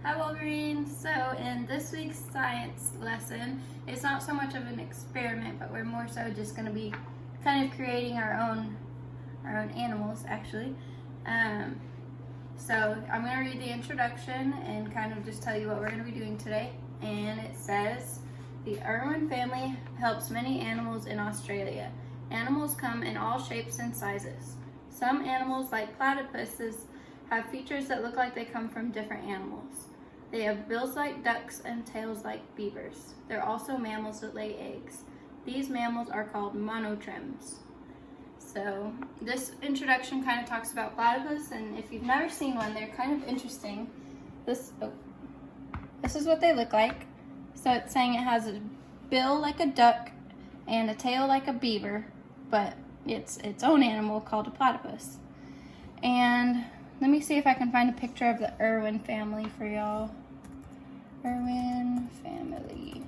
Hi Wolverine! So in this week's science lesson, it's not so much of an experiment, but we're more so just going to be kind of creating our own animals actually. So I'm going to read the introduction and kind of just tell you what we're going to be doing today. And it says, the N2Y family helps many animals in Australia. Animals come in all shapes and sizes. Some animals, like platypuses, have features that look like they come from different animals. They have bills like ducks and tails like beavers. They're also mammals that lay eggs. These mammals are called monotremes. So this introduction kind of talks about platypus, and if you've never seen one, they're kind of interesting. This is what they look like. So it's saying it has a bill like a duck and a tail like a beaver, but it's its own animal called a platypus. And let me see if I can find a picture of the N2Y family for y'all. N2Y family.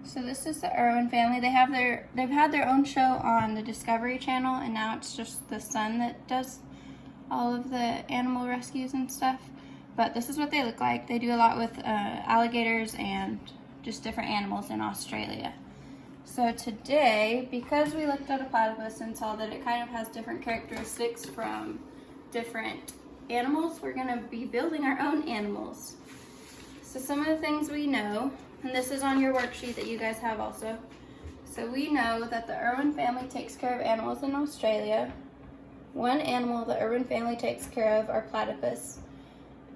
So this is the N2Y family. They've had their own show on the Discovery Channel, and now it's just the son that does all of the animal rescues and stuff. But this is what they look like. They do a lot with alligators and just different animals in Australia. So today, because we looked at a platypus and saw that it kind of has different characteristics from different animals, we're going to be building our own animals. So some of the things we know, and this is on your worksheet that you guys have also. So we know that the N2Y family takes care of animals in Australia. One animal the N2Y family takes care of are platypus.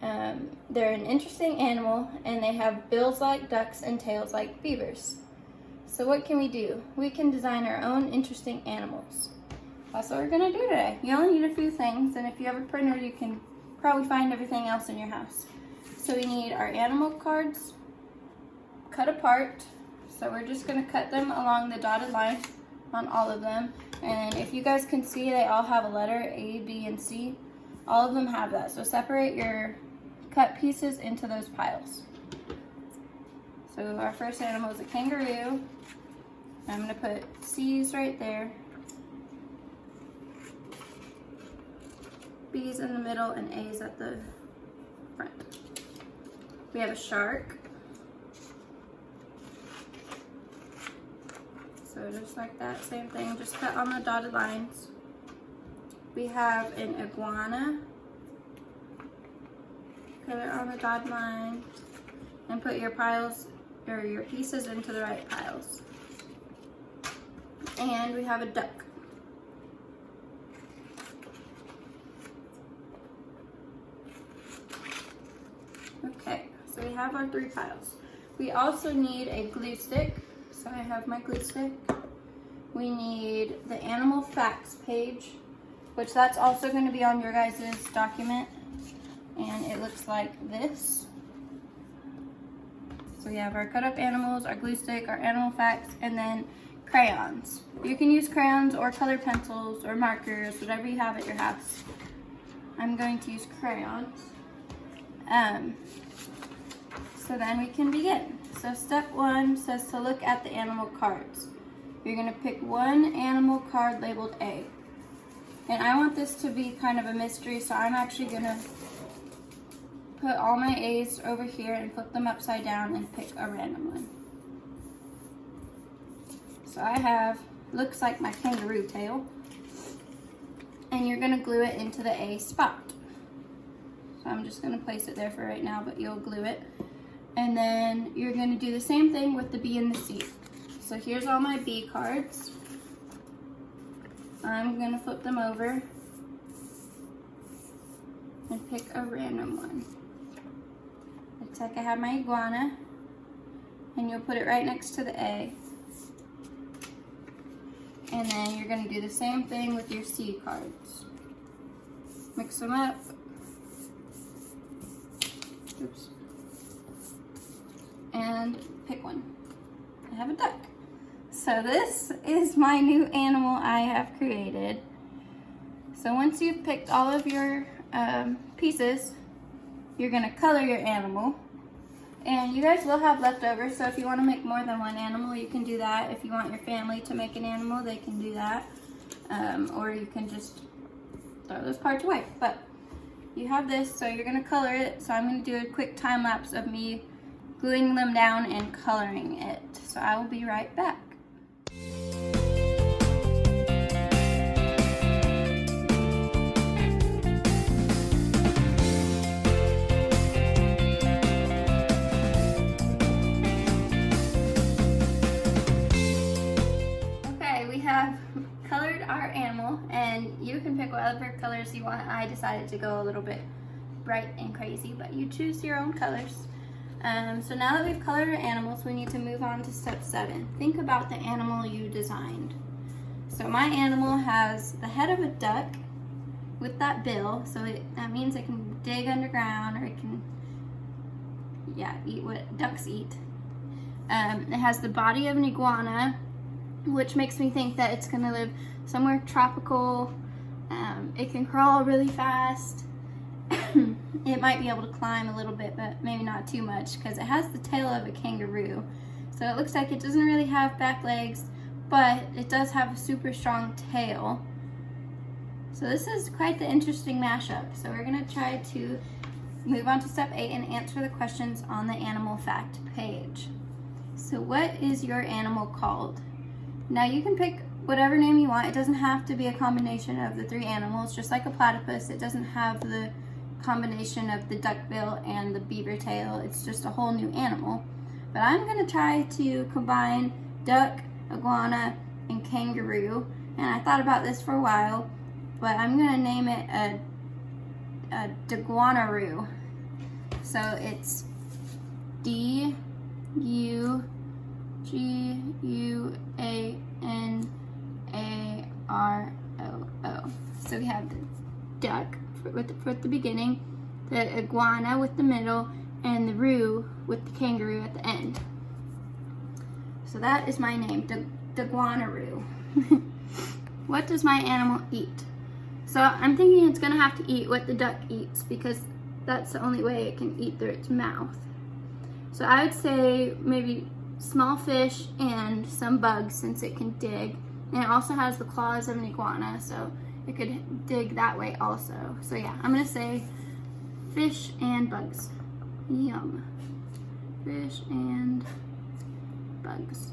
They're an interesting animal, and they have bills like ducks and tails like beavers. So what can we do? We can design our own interesting animals. That's what we're going to do today. You only need a few things, and if you have a printer, you can probably find everything else in your house. So we need our animal cards cut apart. So we're just going to cut them along the dotted line on all of them. And if you guys can see, they all have a letter, A, B, and C. All of them have that. So separate your cut pieces into those piles. So our first animal is a kangaroo. I'm going to put C's right there, B's in the middle, and A's at the front. We have a shark. So just like that, same thing, just cut on the dotted lines. We have an iguana. Cut it on the dotted line and put your piles or your pieces into the right piles. And we have a duck. Okay, so we have our 3 piles. We also need a glue stick. So I have my glue stick. We need the animal facts page, which that's also going to be on your guys' document. And it looks like this. So we have our cut up animals, our glue stick, our animal facts, and then crayons. You can use crayons or colored pencils or markers, whatever you have at your house. I'm going to use crayons. So then we can begin. So step 1 says to look at the animal cards. You're going to pick one animal card labeled A. And I want this to be kind of a mystery, so I'm actually going to put all my A's over here and flip them upside down and pick a random one. So I have, looks like my kangaroo tail. And you're going to glue it into the A spot. So I'm just going to place it there for right now, but you'll glue it. And then you're going to do the same thing with the B and the C. So here's all my B cards. I'm going to flip them over and pick a random one. Looks like I have my iguana, and you'll put it right next to the A. And then you're going to do the same thing with your C cards. Mix them up. Oops. And pick one. I have a duck. So this is my new animal I have created. So once you've picked all of your pieces, you're going to color your animal. And you guys will have leftovers, so if you want to make more than one animal, you can do that. If you want your family to make an animal, they can do that. Or you can just throw those parts away. But you have this, so you're gonna color it. So I'm gonna do a quick time lapse of me gluing them down and coloring it. So I will be right back. Okay, we have colored our animal, and you can pick whatever colors you want. I decided to go a little bit bright and crazy, but you choose your own colors. So now that we've colored our animals, we need to move on to step 7. Think about the animal you designed. So my animal has the head of a duck with that bill, so that means it can dig underground, or it can, eat what ducks eat. It has the body of an iguana, which makes me think that it's gonna live somewhere tropical. It can crawl really fast. It might be able to climb a little bit, but maybe not too much, because it has the tail of a kangaroo. So it looks like it doesn't really have back legs, but it does have a super strong tail. So this is quite the interesting mashup. So we're gonna try to move on to step 8 and answer the questions on the animal fact page. So what is your animal called? Now you can pick whatever name you want. It doesn't have to be a combination of the 3 animals, just like a platypus. It doesn't have the combination of the duckbill and the beaver tail. It's just a whole new animal. But I'm gonna try to combine duck, iguana, and kangaroo. And I thought about this for a while, but I'm gonna name it a Diguanaroo. So it's D-U-G-U-A-N-A-R-O-O. So we have the duck with the beginning, the iguana with the middle, and the roo with the kangaroo at the end. So that is my name, Diguanaroo. What does my animal eat? So I'm thinking it's gonna have to eat what the duck eats, because that's the only way it can eat through its mouth. So I would say maybe small fish and some bugs, since it can dig. And it also has the claws of an iguana, so it could dig that way also. So yeah, I'm gonna say fish and bugs. Yum. Fish and bugs.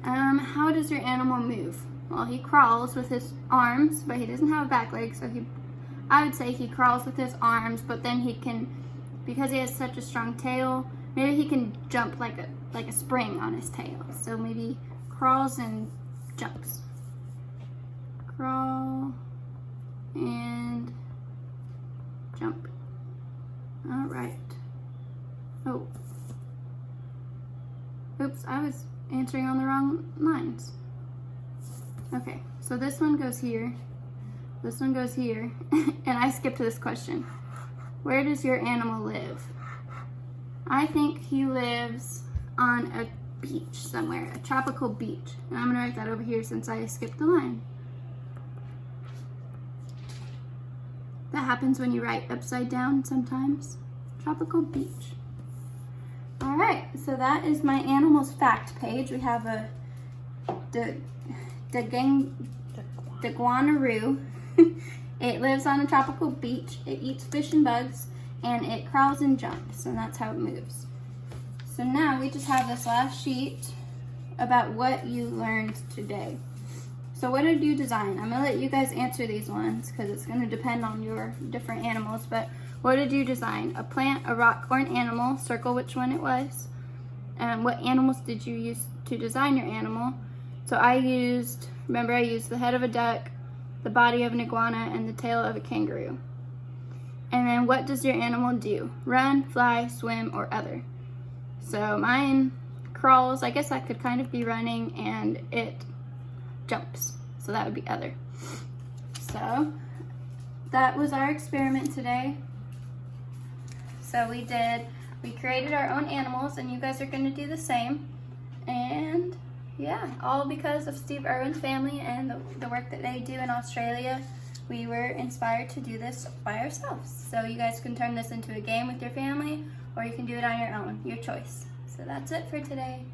How does your animal move? Well, he crawls with his arms, but he doesn't have a back leg, so I would say he crawls with his arms, but then he can, because he has such a strong tail, maybe he can jump like a spring on his tail. So maybe crawls and jumps. Crawl and jump. All right. Oh. Oops, I was answering on the wrong lines. Okay, so this one goes here. This one goes here. And I skipped this question. Where does your animal live? I think he lives on a beach somewhere, a tropical beach. And I'm gonna write that over here since I skipped the line. That happens when you write upside down sometimes. Tropical beach. All right, so that is my animals fact page. We have a Diguanaroo. It lives on a tropical beach. It eats fish and bugs, and it crawls and jumps, and that's how it moves. So now we just have this last sheet about what you learned today. So what did you design? I'm gonna let you guys answer these ones because it's gonna depend on your different animals, but what did you design? A plant, a rock, or an animal? Circle which one it was. What animals did you use to design your animal? So I used the head of a duck, the body of an iguana, and the tail of a kangaroo. And then what does your animal do? Run, fly, swim, or other? So mine crawls. I guess that could kind of be running, and it jumps. So that would be other. So that was our experiment today. So we created our own animals, and you guys are gonna do the same. And yeah, all because of Steve Irwin's family and the work that they do in Australia. We were inspired to do this by ourselves. So you guys can turn this into a game with your family, or you can do it on your own, your choice. So that's it for today.